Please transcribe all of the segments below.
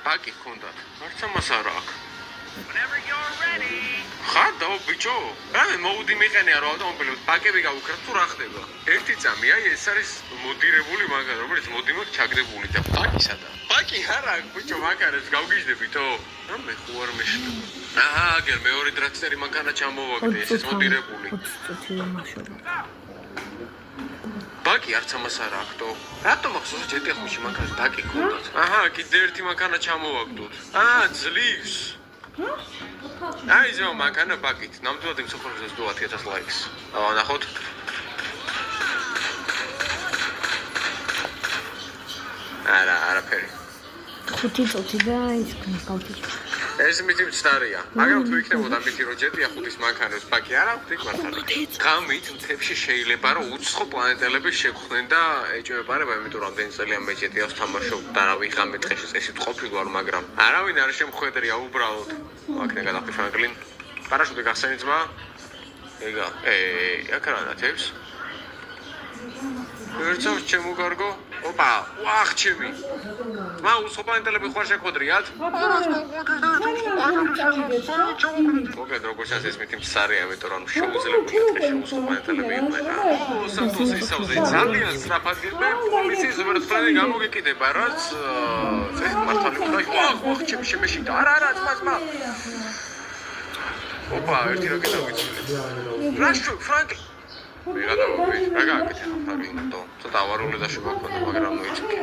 ბაკი ჰქონდათ. არც ამას არ აქვს. ხარდაო ბიჭო, რამე მოუდი მიყენია რომ ავტომობილებს ბაკები გავუქრათ თუ რა ხდება? ერთი წამი, აი ეს არის მოდირებული მაგარი, რომელიც მოდიმოდ ჩაგდებული და ბაკი სადა? ბაკი არა აქვს ბიჭო, მაგარებს გავგიჟდებითო? რამე ხო არ მეშლება. აჰა, აგერ მეორე დრაგსტერი მანქანა ჩამოვაგდე, ეს მოდირებული. 20 წუთი იმაშობა. ბაკი არც ამას არ აქვს. რატომ ახსოვს ჯეტეხში მანქანა ბაკი ჰქონდათ? აჰა, კიდე ერთი მანქანა ჩამოვაგდოთ. ძლივს. აი ზო მანქანა ბაკით. ნამდვილად იმ სოფლებს დო 10000 ლაიქს. ნახოთ. არაფერი. 5 წუთი და ის გავთი. ეს მითი მცდარია. მაგრამ თუ იქნებოდა მითი რომ ჯეტია 5-ის მანქანებს ბაკი არ აქვს, იქ მართალი. გამით მთებში შეიძლება რომ უცხო პლანეტელები შეხვდნენ და ეჭვებარება, იმიტომ რომ ამდენი წელია მე ჯეტიას ვთამაშობ და რა ვიღამე დღეში წესით ყოფილვარ, მაგრამ არავინ არ შემხედრია უბრალოდ. აქ ნეგატავი ფრანკლინ. პარაშუტი გახსენი ძმა? ეგა. აკრანათებს. ერთს შემოგარგო. ოპა, ვახ ჩემი. მა უცხო პლანეტელები ხوار შეხვედრიათ? მოგეთ როგორც ასე ეს მითი მსარია, იმიტომ რომ შეუძლებულია დღეში უცხო პლანეტელები იყვნენ. სანტოსი საუზე ძალიან სწრაფად გიყდა პოლიციის ვერცხლები გამოგეკიდება, რაც წესით მართალი უნდა იყოს. ვახ ჩემი შემეშინდა. არა, ძმა. ოპა, ერთი რა გადავიცილეთ. რაშო, ფრანკი რა გააკეთე ხარინტო ცოტა ავარული და შეგოქონდა მაგრამ მოიწიკე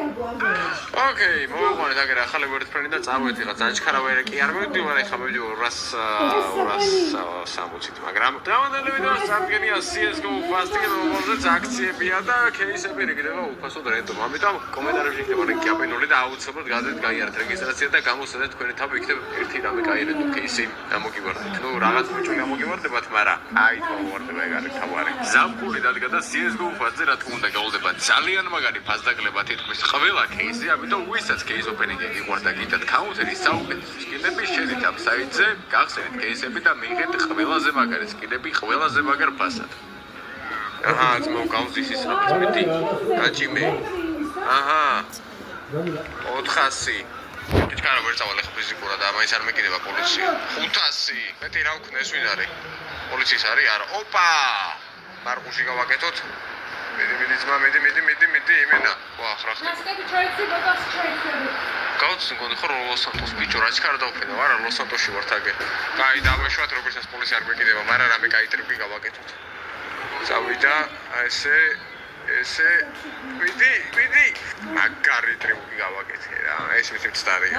ოკეი მოვიყვანეთ აგერ ახალი ვერტფრენი და წავედი რა ძანჩქარავერი კი არ მივდივარ ეხლა მივდივარ 260-ით მაგრამ დავანდელები და სამგენია CS:GO ფასტიკი რომელზეც აქციებია და кейსები რიგდება უფასოდ რენტომ ამიტომ კომენტარებში იქნება ლინკი აპენული და აუცილებლად გადავიდეთ გაიარეთ რეგისტრაცია და გამოსცადეთ თქვენი თავი იქნება ერთი რამე გაიარეთ кейსი გამოგივარდეთ ნუ რაღაც ბიჭო გამოგივარდებათ მაგრამ აი მოვარდება ეგ არის თავარი ფული დადგა და CS:GO ფასზე რა თქმა უნდა გაუდება ძალიან მაგარი ფასდაკლება თითქმის ყველა кейსი, ამიტომ ვისაც кейს ოპენინგი გიყვარდა გითხრათ კაუნტერი საუკეთესო სკილები შედით ამ საიტზე, გახსენეთ кейსები და მიიღეთ ყველაზე მაგარი სკილები ყველაზე მაგარ ფასად. აჰა, ძმო გავზის ის რაღაც მეტი. გაჭიმე. აჰა. 400. ჩქარა ვერ წავალ ახლა ფიზიკურად და მაინც არ მეკიდება პოლიცია. 500. მეტი რა ვქნეს ვინ არის? პოლიციის არის? არა. ოპა! მარყუში გავაკეთოთ. მიდი ძმა, მიდი იმენა. ვახ, რა ხდება? მასკები ჩაიცი, ბოტას ჩაიცები. გავწინ გონი ხო ლოს სანტოს ბიჭო, რა ჩქარა დავფენო, არა ლოს სანტოსში ვართ აგე. კაი, დავეშვათ, როგორც ეს პოლიცია არ მეკიდება, მაგრამ რამე კაი ტრიპი გავაკეთოთ. წავიდა, ესე მიდი. მაგარი ტრიპი გავაკეთე რა. ეს მითი მცდარია.